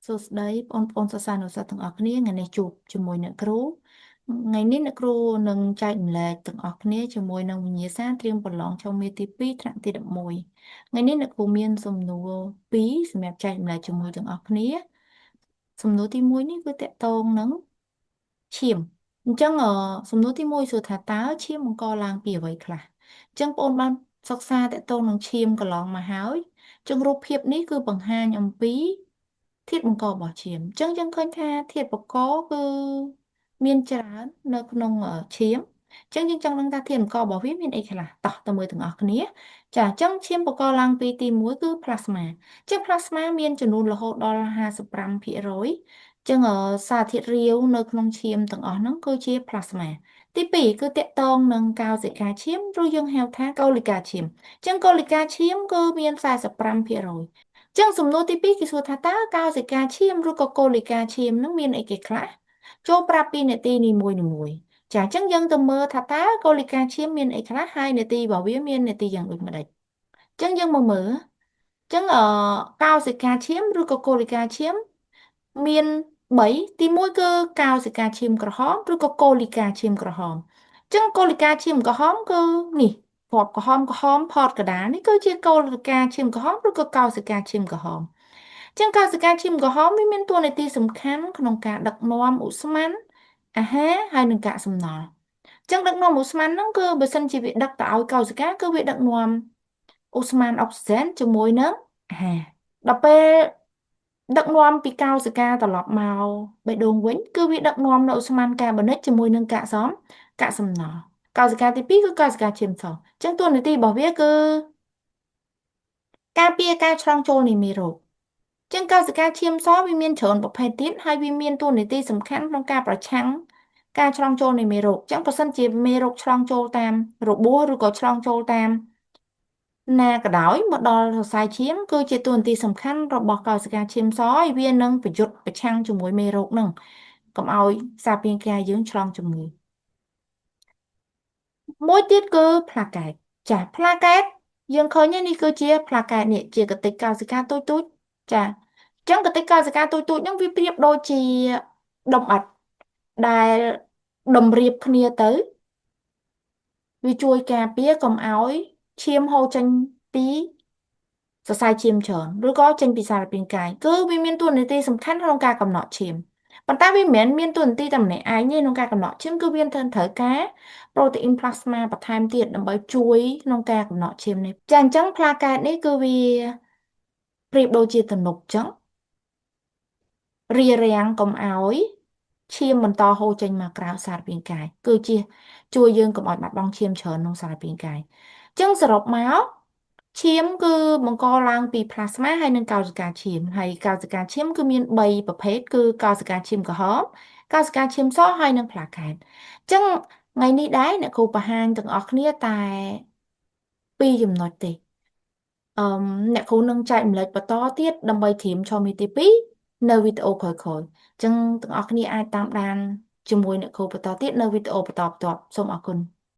សួស្តីបងប្អូនសិស្សានុសិស្សទាំងអស់គ្នាថ្ងៃនេះជួបជាមួយអ្នកគ្រូថ្ងៃនេះអ្នកគ្រូនឹងចែកម្លែកទាំងអស់គ្នាជាមួយនឹងវិញ្ញាសាត្រៀមប្រឡងចូលមេទី2ថ្នាក់ទី11ថ្ងៃនេះអ្នកគ្រូមានសំណួរ2សម្រាប់ចែកម្លែកជាមួយទាំងអស់គ្នាសំណួរទី1នេះគឺតកតងនឹងឈាមអញ្ចឹងសំណួរទី1សួរថាតើឈាមបង្កឡើងពីអ្វីខ្លះអញ្ចឹងបងប្អូនបានសិក្សាតកតងនឹងឈាមកន្លងមកហើយអញ្ចឹងរូបភាពនេះគឺបង្ហាញអំពីធាតុបង្ករបស់ឈាមអញ្ចឹងយើងឃើញថាធាតុបង្កគឺមានច្រើននៅក្នុងឈាមអញ្ចឹងយើងចង់ដឹងថាធាតុបង្ករបស់វាមានអីខ្លះតោះទៅមើលទាំងអស់គ្នាចាអញ្ចឹងឈាមបង្កឡើងពីទី1គឺ plasma អញ្ចឹង plasma មានចំនួនរហូតដល់55%អញ្ចឹងសារធាតុរាវនៅក្នុងឈាមទាំងអស់ហ្នឹងគឺជា plasma ទី2គឺតកតងនឹងកោសិកាឈាមឬយើងហៅថាកូលីកាឈាមអញ្ចឹងកូលីកាឈាមគឺមាន45%ចឹងសំណួរទី2គេសួរថាតើកោសិកាឈាមឬក៏កូលីកាឈាមនឹងមានអីគេខ្លះចូលប្រាប់ពីនាទីនីមួយចាអញ្ចឹងយើងទៅមើលថាតើកូលីកាឈាមមានអីខ្លះហើយនាទីរបស់វាមាននាទីយ៉ាងដូចម្ដេចអញ្ចឹងយើងមកមើលអញ្ចឹងកោសិកាឈាមឬក៏កូលីកាឈាមមាន3ទី1គឺកោសិកាឈាមក្រហមឬក៏កូលីកាឈាមក្រហមអញ្ចឹងកូលីកាឈាមក្រហមគឺនេះពណ៌ក្រហមផតកណ្ដាលនេះគឺជាកូលីកាឈាមក្រហមឬក៏កោសិកាឈាមក្រហមអញ្ចឹងកោសិកាឈាមក្រហមវាមានតួនាទីសំខាន់ក្នុងការដឹកនាំឧស្ម័នអាហារហើយនិងកាកសំណល់អញ្ចឹងដឹកនាំឧស្ម័នហ្នឹងគឺបើសិនជាវាដឹកទៅឲ្យកោសិកាគឺវាដឹកនាំឧស្ម័នអុកស៊ីសែនជាមួយនឹងអាហារដល់ពេលដឹកនាំពីកោសិកាត្រឡប់មកបេះដូងវិញគឺវាដឹកនាំនៅឧស្ម័នកាបូនិកជាមួយនឹងកាកសំណល់កោសិកាទី2គឺកោសិកាឈាមសអញ្ចឹងតួនាទីរបស់វាគឺការពារការឆ្លងចូលនៃមេរោគចឹងកោសិកាឈាមសវាមានច្រើនប្រភេទទៀតហើយវាមានតួនាទីសំខាន់ក្នុងការប្រឆាំងការឆ្លងចូលនៃមេរោគចឹងប្រសិនជាមេរោគឆ្លងចូលតាមរបួសឬក៏ឆ្លងចូលតាមណាក៏ដោយមកដល់សរសៃឈាមគឺជាតួនាទីសំខាន់របស់កោសិកាឈាមសហើយវានឹងប្រយុទ្ធប្រឆាំងជាមួយមេរោគហ្នឹងកុំឲ្យសារពាង្គកាយយើងឆ្លងជំងឺមួយទៀតគឺផ្លាកែតចាផ្លាកែតយើងឃើញនេះគឺជាផ្លាកែតនេះជាកតិកកោសិកាទូចចាអញ្ចឹងកតិកកោសិកាទូចហ្នឹងវាប្រៀបដូចជាដុំឥដ្ឋដែលតម្រៀបគ្នាទៅវាជួយការពារកុំឲ្យឈាមហូរចេញពីសរសៃឈាមច្រើនឬក៏ចេញពីសារពាង្គកាយគឺវាមានតួនាទីសំខាន់ក្នុងការកំណត់ឈាមប៉ុន្តែវាមិនមែនមានតួនាទីតែម្នាក់ឯងទេក្នុងការកំណត់ឈាមគឺវាត្រូវការប្រូតេអ៊ីនផ្លាស្មាបន្ថែមទៀតដើម្បីជួយក្នុងការកំណត់ឈាមនេះចាអញ្ចឹងផ្លាកែតនេះគឺវាប្រៀបដូចជាទំនប់អញ្ចឹងរារាំងកុំឲ្យឈាមបន្តហូរចេញមកក្រៅសារពាង្គកាយគឺជាជួយយើងកុំឲ្យបាត់បង់ឈាមច្រើនក្នុងសារពាង្គកាយអញ្ចឹងសរុបមកឈាមគឺបង្កឡើងពីផ្លាស្មាហើយនិងកោសិកាឈាមហើយកោសិកាឈាមគឺមាន3ប្រភេទគឺកោសិកាឈាមក្រហមកោសិកាឈាមសហើយនិងផ្លាកែតអញ្ចឹងថ្ងៃនេះដែរអ្នកគ្រូបង្ហាញទាំងអស់គ្នាតែពីរចំណុចទេអឺមអ្នកគ្រូនឹងចែកម្លែកបន្តទៀតដើម្បីត្រៀមចូលមេទី2នៅវីដេអូក្រោយៗអញ្ចឹងទាំងអស់គ្នាអាចតាមដានជាមួយអ្នកគ្រូបន្តទៀតនៅវីដេអូបន្តបន្ទាប់សូមអរគុណ